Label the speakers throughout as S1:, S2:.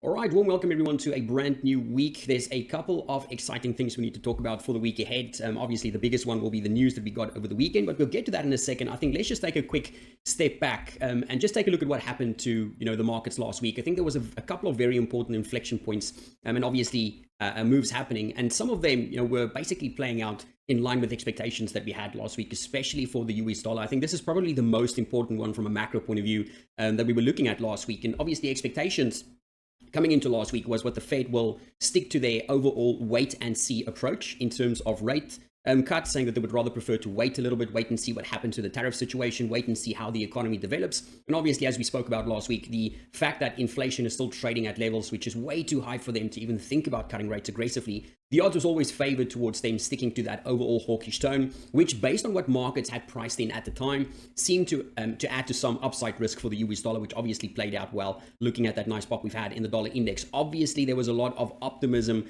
S1: All right, warm welcome everyone to a brand new week. There's a couple of exciting things we need to talk about for the week ahead. Obviously, the biggest one will be the news that we got over the weekend, but we'll get to that in a second. I think let's just take a quick step back and just take a look at what happened to the markets last week. I think there was a couple of very important inflection points, and obviously moves happening, and some of them were basically playing out in line with expectations that we had last week, especially for the US dollar. I think this is probably the most important one from a macro point of view that we were looking at last week, and obviously expectations coming into last week was what the Fed will stick to their overall wait and see approach in terms of rate cut, saying that they would rather prefer to wait a little bit, wait and see what happens to the tariff situation, wait and see how the economy develops. And obviously, as we spoke about last week, the fact that inflation is still trading at levels which is way too high for them to even think about cutting rates aggressively, the odds was always favored towards them sticking to that overall hawkish tone, which, based on what markets had priced in at the time, seemed to add to some upside risk for the US dollar, which obviously played out well, looking at that nice pop we've had in the dollar index. Obviously, there was a lot of optimism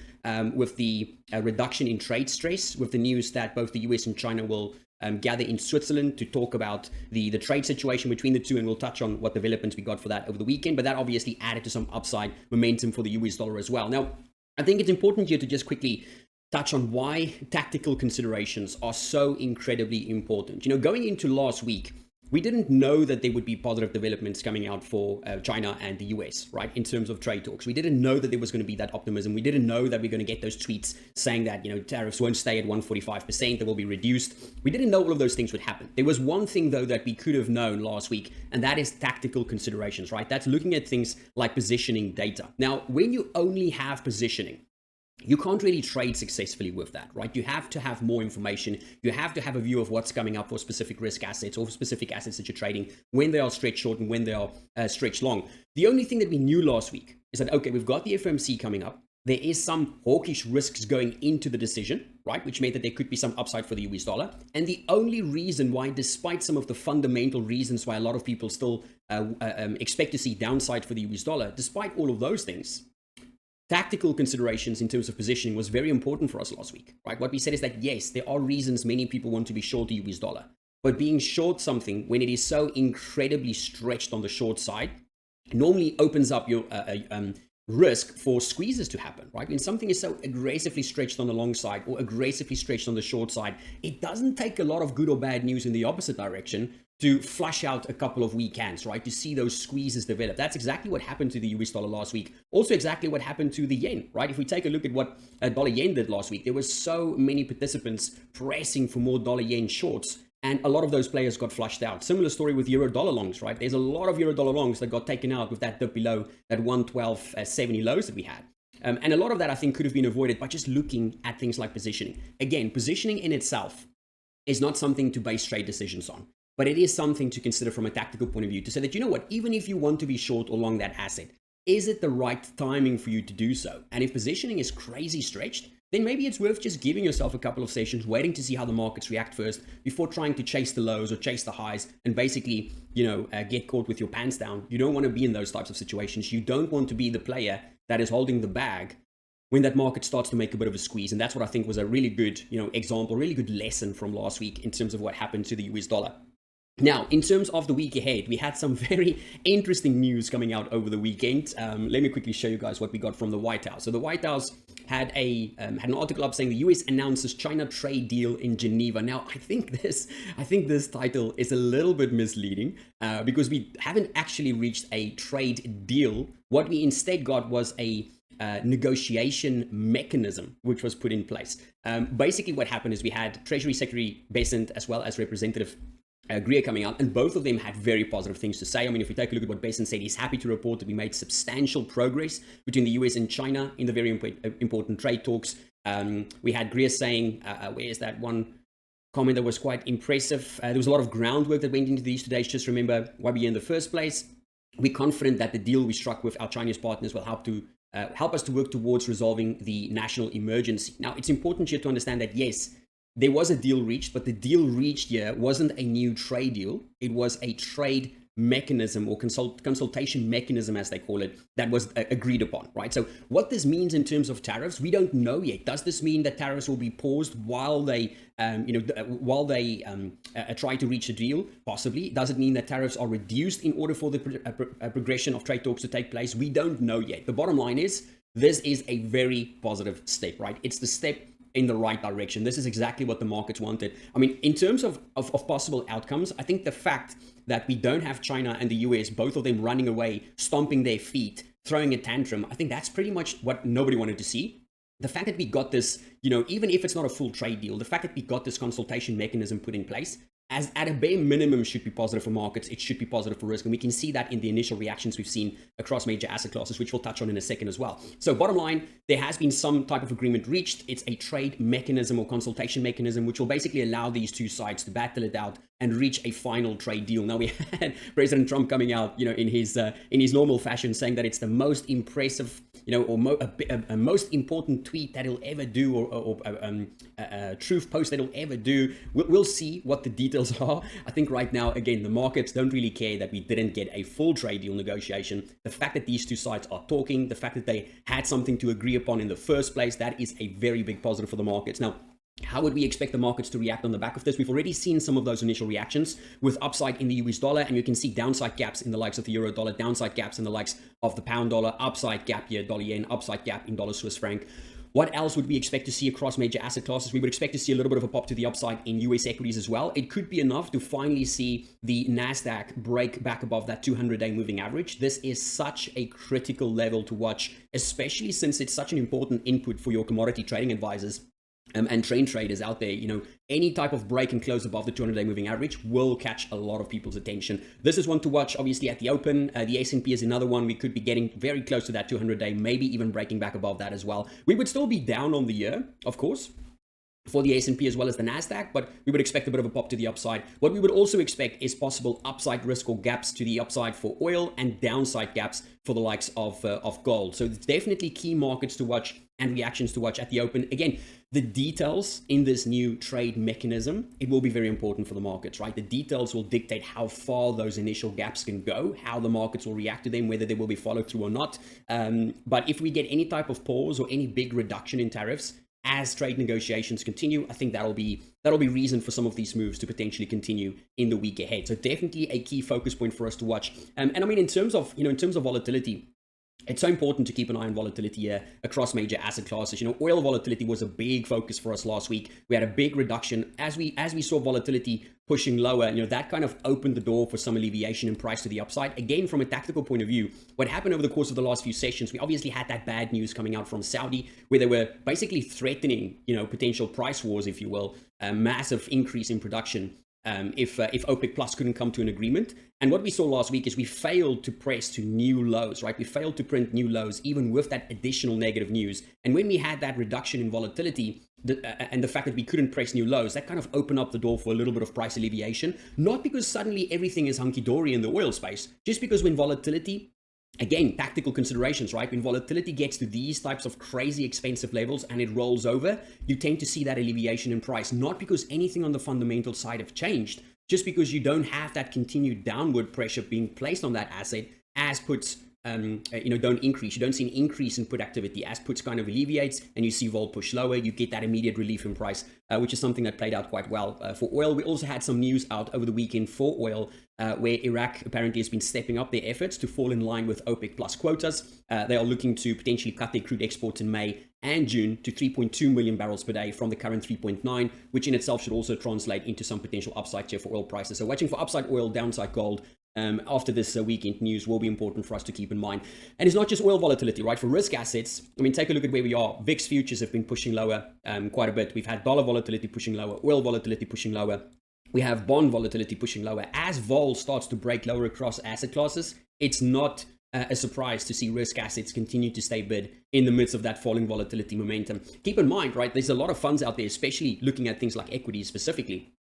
S1: with the reduction in trade stress, with the news that both the US and China will gather in Switzerland to talk about the trade situation between the two, and we'll touch on what developments we got for that over the weekend. But that obviously added to some upside momentum for the US dollar as well. Now, I think it's important here to just quickly touch on why tactical considerations are so incredibly important. Going into last week, we didn't know that there would be positive developments coming out for China and the US, right, in terms of trade talks. We didn't know that there was going to be that optimism. We didn't know that we're going to get those tweets saying that, tariffs won't stay at 145%, they will be reduced. We didn't know all of those things would happen. There was one thing, though, that we could have known last week, and that is tactical considerations, right? That's looking at things like positioning data. Now, when you only have positioning, you can't really trade successfully with that, right? You have to have more information. You have to have a view of what's coming up for specific risk assets or specific assets that you're trading, when they are stretched short and when they are stretched long. The only thing that we knew last week is that, okay, we've got the FOMC coming up. There is some hawkish risks going into the decision, right? Which meant that there could be some upside for the US dollar. And the only reason why, despite some of the fundamental reasons why a lot of people still expect to see downside for the US dollar, despite all of those things, tactical considerations in terms of positioning was very important for us last week, right? What we said is that, yes, there are reasons many people want to be short the US dollar, but being short something when it is so incredibly stretched on the short side normally opens up your risk for squeezes to happen, right? When something is so aggressively stretched on the long side or aggressively stretched on the short side, it doesn't take a lot of good or bad news in the opposite direction to flush out a couple of weak hands, right? To see those squeezes develop. That's exactly what happened to the US dollar last week. Also exactly what happened to the yen, right? If we take a look at what dollar yen did last week, there were so many participants pressing for more dollar yen shorts, and a lot of those players got flushed out. Similar story with euro dollar longs, right? There's a lot of euro dollar longs that got taken out with that dip below that 112.70 lows that we had. And a lot of that, I think, could have been avoided by just looking at things like positioning. Again, positioning in itself is not something to base trade decisions on, but it is something to consider from a tactical point of view to say that, even if you want to be short or long that asset, is it the right timing for you to do so? And if positioning is crazy stretched, then maybe it's worth just giving yourself a couple of sessions, waiting to see how the markets react first before trying to chase the lows or chase the highs and basically, get caught with your pants down. You don't want to be in those types of situations. You don't want to be the player that is holding the bag when that market starts to make a bit of a squeeze. And that's what I think was a really good, example, really good lesson from last week in terms of what happened to the US dollar. Now, in terms of the week ahead, we had some very interesting news coming out over the weekend. Let me quickly show you guys what we got from the White House. So the White House had an article up saying the US announces China trade deal in Geneva. Now, I think this title is a little bit misleading because we haven't actually reached a trade deal. What we instead got was a negotiation mechanism which was put in place. Basically, what happened is we had Treasury Secretary Bessent as well as Representative Greer coming out, and both of them had very positive things to say. I mean, if we take a look at what Bessent said, he's happy to report that we made substantial progress between the US and China in the very important trade talks. We had Greer saying, where's that one comment that was quite impressive? There was a lot of groundwork that went into these two days. Just remember why we're here in the first place. We're confident that the deal we struck with our Chinese partners will help us to work towards resolving the national emergency. Now, it's important here to understand that, yes, there was a deal reached, but the deal reached here wasn't a new trade deal. It was a trade mechanism or consultation mechanism, as they call it, that was agreed upon, right? So what this means in terms of tariffs, we don't know yet. Does this mean that tariffs will be paused while they try to reach a deal? Possibly. Does it mean that tariffs are reduced in order for the progression of trade talks to take place? We don't know yet. The bottom line is, this is a very positive step, right? It's the step in the right direction. This is exactly what the markets wanted. I mean, in terms of possible outcomes, I think the fact that we don't have China and the US, both of them running away, stomping their feet, throwing a tantrum, I think that's pretty much what nobody wanted to see. The fact that we got this, even if it's not a full trade deal, the fact that we got this consultation mechanism put in place, as at a bare minimum, should be positive for markets. It should be positive for risk. And we can see that in the initial reactions we've seen across major asset classes, which we'll touch on in a second as well. So bottom line, there has been some type of agreement reached. It's a trade mechanism or consultation mechanism, which will basically allow these two sides to battle it out and reach a final trade deal. Now, we had President Trump coming out, in his normal fashion, saying that it's the most impressive, or most important tweet that he'll ever do, or truth post that he'll ever do. We'll see what the details are. I think right now, again, the markets don't really care that we didn't get a full trade deal negotiation. The fact that these two sides are talking, the fact that they had something to agree upon in the first place, that is a very big positive for the markets. Now, how would we expect the markets to react on the back of this? We've already seen some of those initial reactions with upside in the US dollar, and you can see downside gaps in the likes of the euro dollar, downside gaps in the likes of the pound dollar, upside gap here, dollar yen, upside gap in dollar Swiss franc. What else would we expect to see across major asset classes? We would expect to see a little bit of a pop to the upside in US equities as well. It could be enough to finally see the NASDAQ break back above that 200-day moving average. This is such a critical level to watch, especially since it's such an important input for your commodity trading advisors and trend traders out there. Any type of break and close above the 200-day moving average will catch a lot of people's attention. This is one to watch, obviously, at the open. The S&P is another one. We could be getting very close to that 200-day, maybe even breaking back above that as well. We would still be down on the year, of course, for the S&P as well as the NASDAQ, but we would expect a bit of a pop to the upside. What we would also expect is possible upside risk or gaps to the upside for oil, and downside gaps for the likes of gold. So it's definitely key markets to watch and reactions to watch at the open. Again, the details in this new trade mechanism, it will be very important for the markets, right? The details will dictate how far those initial gaps can go, how the markets will react to them, whether they will be followed through or not. But if we get any type of pause or any big reduction in tariffs as trade negotiations continue, I think that'll be reason for some of these moves to potentially continue in the week ahead. So definitely a key focus point for us to watch. And I mean, in terms of volatility, it's so important to keep an eye on volatility here across major asset classes. Oil volatility was a big focus for us last week. We had a big reduction as we saw volatility pushing lower. That kind of opened the door for some alleviation in price to the upside. Again, from a tactical point of view, what happened over the course of the last few sessions, we obviously had that bad news coming out from Saudi, where they were basically threatening, potential price wars, if you will, a massive increase in production. If OPEC Plus couldn't come to an agreement. And what we saw last week is we failed to press to new lows, right? We failed to print new lows, even with that additional negative news. And when we had that reduction in volatility, and the fact that we couldn't press new lows, that kind of opened up the door for a little bit of price alleviation. Not because suddenly everything is hunky-dory in the oil space, just because when volatility, again, tactical considerations, right? When volatility gets to these types of crazy expensive levels and it rolls over, you tend to see that alleviation in price, not because anything on the fundamental side have changed, just because you don't have that continued downward pressure being placed on that asset as puts don't increase. You don't see an increase in put activity as puts kind of alleviates, and you see vol push lower. You get that immediate relief in price, which is something that played out quite well for oil. We also had some news out over the weekend for oil, where Iraq apparently has been stepping up their efforts to fall in line with OPEC plus quotas. They are looking to potentially cut their crude exports in May and June to 3.2 million barrels per day from the current 3.9, which in itself should also translate into some potential upside here for oil prices. So watching for upside oil, downside gold after this weekend news will be important for us to keep in mind. And it's not just oil volatility, right? For risk assets, I mean, take a look at where we are. VIX futures have been pushing lower quite a bit. We've had dollar volatility pushing lower, oil volatility pushing lower. We have bond volatility pushing lower. As vol starts to break lower across asset classes, it's not a surprise to see risk assets continue to stay bid in the midst of that falling volatility momentum. Keep in mind, right, there's a lot of funds out there, especially looking at things like equities specifically.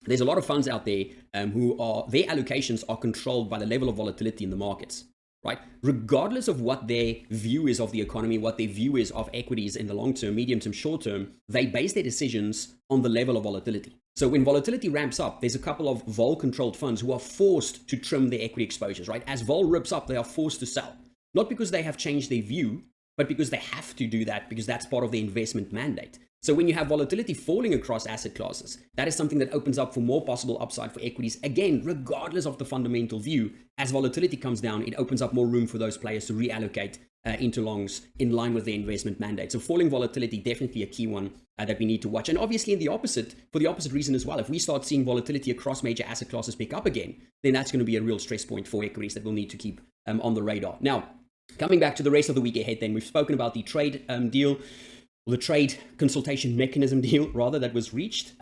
S1: There's a lot of funds out there who are, their allocations are controlled by the level of volatility in the markets, right? Regardless of what their view is of the economy, what their view is of equities in the long term, medium term, short term, they base their decisions on the level of volatility. So when volatility ramps up, there's a couple of vol-controlled funds who are forced to trim their equity exposures, right? As vol rips up, they are forced to sell. Not because they have changed their view, but because they have to do that because that's part of the investment mandate. So when you have volatility falling across asset classes, that is something that opens up for more possible upside for equities. Again, regardless of the fundamental view, as volatility comes down, it opens up more room for those players to reallocate into longs in line with their investment mandate. So falling volatility, definitely a key one that we need to watch. And obviously for the opposite reason as well, if we start seeing volatility across major asset classes pick up again, then that's going to be a real stress point for equities that we'll need to keep on the radar. Now, coming back to the rest of the week ahead, then we've spoken about the trade deal, the trade consultation mechanism deal, rather, that was reached.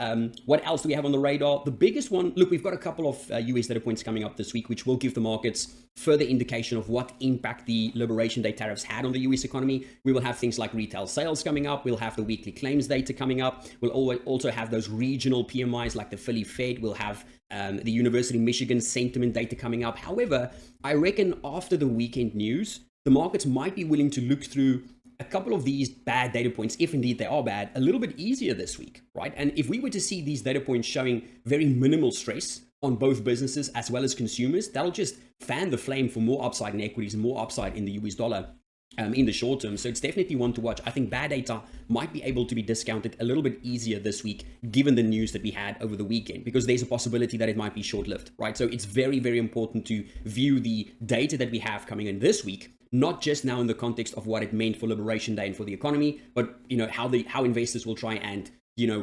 S1: What else do we have on the radar? The biggest one, look, we've got a couple of US data points coming up this week, which will give the markets further indication of what impact the Liberation Day tariffs had on the US economy. We will have things like retail sales coming up. We'll have the weekly claims data coming up. We'll also have those regional PMIs like the Philly Fed. We'll have the University of Michigan sentiment data coming up. However, I reckon after the weekend news, the markets might be willing to look through a couple of these bad data points, if indeed they are bad, a little bit easier this week, right? And if we were to see these data points showing very minimal stress on both businesses as well as consumers, that'll just fan the flame for more upside in equities and more upside in the US dollar in the short term. So it's definitely one to watch. I think bad data might be able to be discounted a little bit easier this week, given the news that we had over the weekend, because there's a possibility that it might be short-lived, right? So it's very, very important to view the data that we have coming in this week, not just now in the context of what it meant for Liberation Day and for the economy, but how investors will try and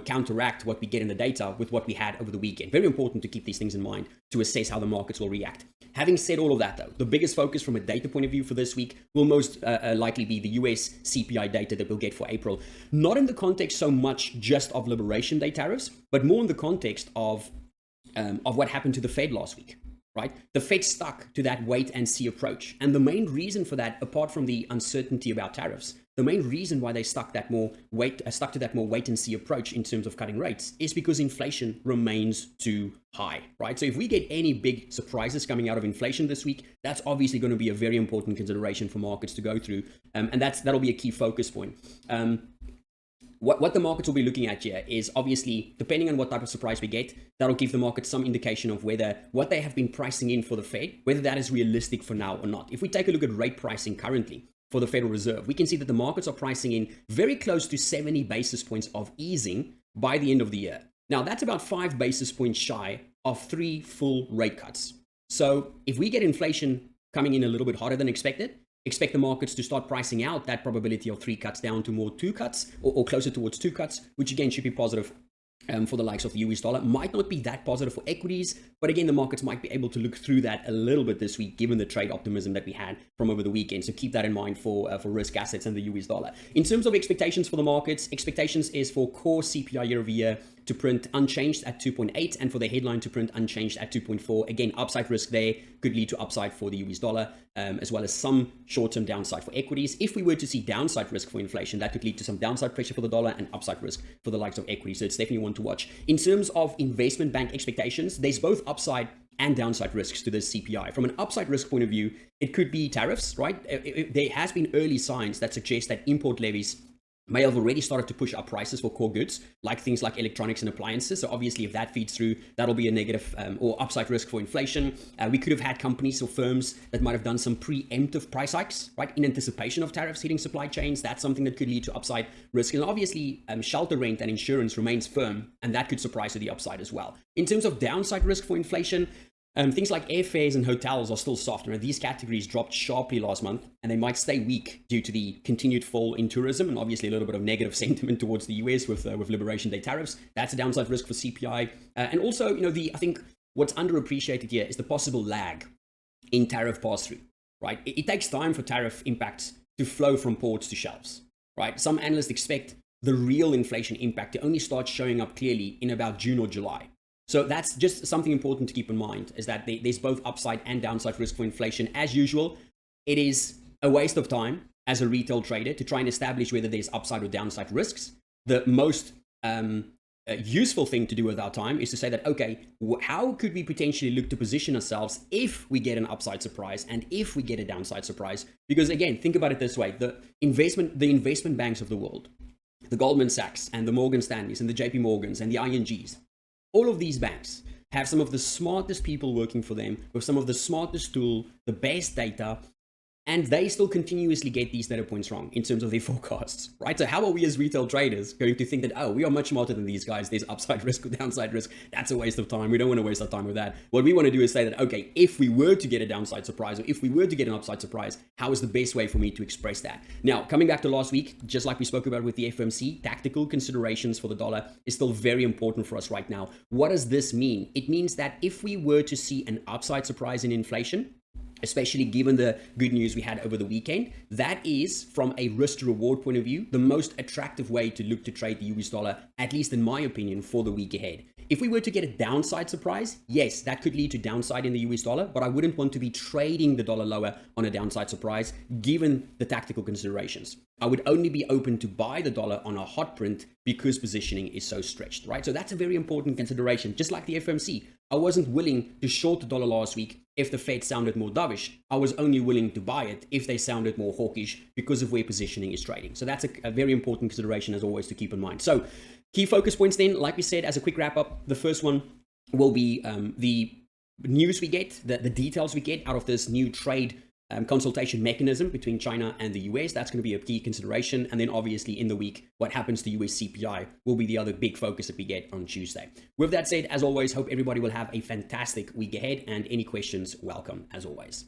S1: counteract what we get in the data with what we had over the weekend. Very important to keep these things in mind to assess how the markets will react. Having said all of that, though, the biggest focus from a data point of view for this week will most likely be the US CPI data that we'll get for April. Not in the context so much just of Liberation Day tariffs, but more in the context of what happened to the Fed last week. Right? The Fed stuck to that wait and see approach. And the main reason for that, apart from the uncertainty about tariffs, the main reason why they stuck to that more wait and see approach in terms of cutting rates is because inflation remains too high, right? So if we get any big surprises coming out of inflation this week, that's obviously going to be a very important consideration for markets to go through. And that'll be a key focus point. What the markets will be looking at here is obviously, depending on what type of surprise we get, that'll give the market some indication of whether what they have been pricing in for the Fed, whether that is realistic for now or not. If we take a look at rate pricing currently for the Federal Reserve, we can see that the markets are pricing in very close to 70 basis points of easing by the end of the year. Now, that's about 5 basis points shy of 3 full rate cuts. So if we get inflation coming in a little bit harder than expected, expect the markets to start pricing out that probability of 3 cuts down to more 2 cuts or closer towards 2 cuts, which again should be positive for the likes of the US dollar. Might not be that positive for equities, but again, the markets might be able to look through that a little bit this week, given the trade optimism that we had from over the weekend. So keep that in mind for risk assets and the US dollar. In terms of expectations for the markets, expectations is for core CPI year over year to print unchanged at 2.8 and for the headline to print unchanged at 2.4. Again, upside risk there could lead to upside for the US dollar, as well as some short-term downside for equities. If we were to see downside risk for inflation, that could lead to some downside pressure for the dollar and upside risk for the likes of equities. So it's definitely one to watch. In terms of investment bank expectations, there's both upside and downside risks to this CPI. From an upside risk point of view, it could be tariffs, right? There has been early signs that suggest that import levies may have already started to push up prices for core goods, like things like electronics and appliances. So obviously, if that feeds through, that'll be a negative or upside risk for inflation. We could have had companies or firms that might have done some preemptive price hikes, right, in anticipation of tariffs hitting supply chains. That's something that could lead to upside risk. And obviously, shelter rent and insurance remains firm, and that could surprise to the upside as well. In terms of downside risk for inflation, things like airfares and hotels are still soft. These categories dropped sharply last month, and they might stay weak due to the continued fall in tourism and obviously a little bit of negative sentiment towards the US with Liberation Day tariffs. That's a downside risk for CPI. And also, I think what's underappreciated here is the possible lag in tariff pass-through, right? It takes time for tariff impacts to flow from ports to shelves, right? Some analysts expect the real inflation impact to only start showing up clearly in about June or July. So that's just something important to keep in mind, is that there's both upside and downside risk for inflation. As usual, it is a waste of time as a retail trader to try and establish whether there's upside or downside risks. The most useful thing to do with our time is to say that, okay, how could we potentially look to position ourselves if we get an upside surprise and if we get a downside surprise? Because again, think about it this way. The investment banks of the world, the Goldman Sachs and the Morgan Stanleys and the JP Morgans and the INGs, all of these banks have some of the smartest people working for them with some of the smartest tool, the best data, and they still continuously get these data points wrong in terms of their forecasts, right? So how are we as retail traders going to think that, oh, we are much smarter than these guys, there's upside risk or downside risk? That's a waste of time. We don't want to waste our time with that. What we want to do is say that, okay, if we were to get a downside surprise, or if we were to get an upside surprise, how is the best way for me to express that? Now, coming back to last week, just like we spoke about with the FOMC, tactical considerations for the dollar is still very important for us right now. What does this mean? It means that if we were to see an upside surprise in inflation, especially given the good news we had over the weekend, that is, from a risk to reward point of view, the most attractive way to look to trade the US dollar, at least in my opinion, for the week ahead. If we were to get a downside surprise, yes, that could lead to downside in the US dollar, but I wouldn't want to be trading the dollar lower on a downside surprise, given the tactical considerations. I would only be open to buy the dollar on a hot print because positioning is so stretched, right? So that's a very important consideration, just like the FOMC. I wasn't willing to short the dollar last week if the Fed sounded more dovish. I was only willing to buy it if they sounded more hawkish because of where positioning is trading. So that's a very important consideration as always to keep in mind. So key focus points then, like we said, as a quick wrap up, the first one will be the news we get, the details we get out of this new trade consultation mechanism between China and the US. That's going to be a key consideration. And then obviously in the week, what happens to US CPI will be the other big focus that we get on Tuesday. With that said, as always, hope everybody will have a fantastic week ahead, and any questions, welcome as always.